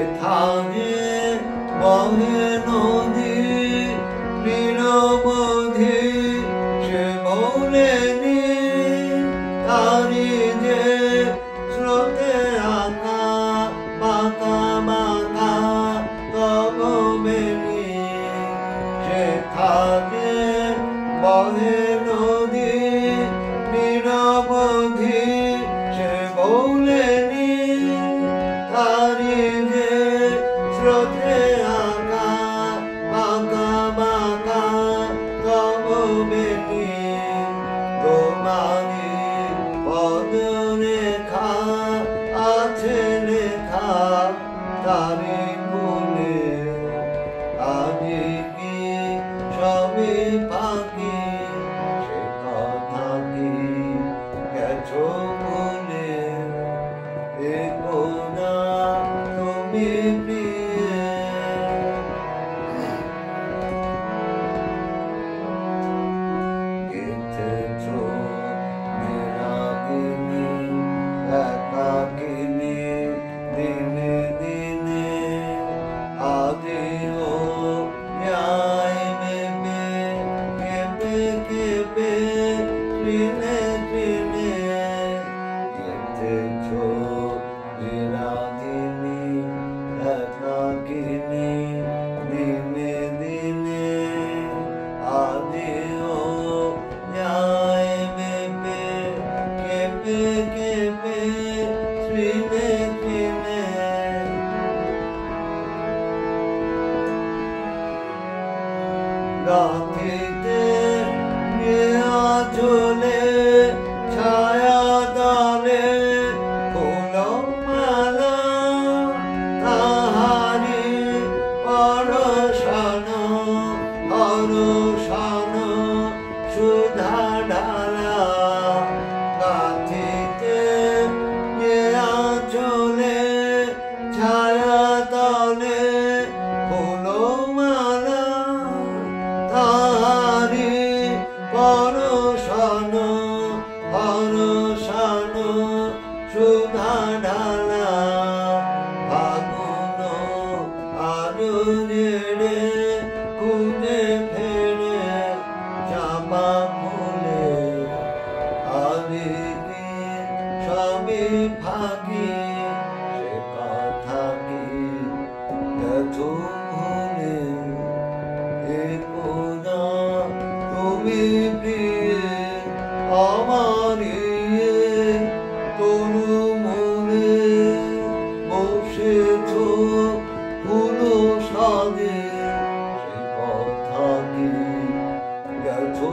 যেখানে বহে নদী নিরবধি সে ভোলেনি তারি যে স্রোতে আঁকা বাঁকা বাঁকা তব বেনি যেখানে বহে নদী নিরবধি সে ভোলেনি তারি যে স্রোতে আঁকা বাঁকা বাঁকা তব বেনি তোমারি পদরেখা আছে লেখা তারি কোলে আজি কি সবই ফাঁকি সে কথা কি গেছো বলে এ কোনা তুমি প্রিয়ে গেথেছো নিরাগিনী একাকিনী দিনে দিনে আদিও ন্যায় মেপে কেঁপে কেঁপে ট্রেনে ট্রেনে গেথেছো নিরাগিনী একাকিনী দিনে দিনে আদিও ন্যায় মেপে কেঁপে কেঁপে ট্রেনে ট্রেনে গাথিতে চলে ছায়া দলে ফুল মালা তাহারি পরশন হরষণ সুধা ঢালা গাথিতে চলে ছায়া দলে ফুল মালা তাহারি পরশন হরষণ সুধা ঢালা ফাগুন আরো জেড়ে খুঁজে ফেরে চাপা ফুলে আরে কি সবই ফাঁকি সে কথা কি গেছো ভুলে এ কোনা তুমি প্রিয়ে আমার তরু মনে বসেছ ফুল সাজে সে কথা কি গেছো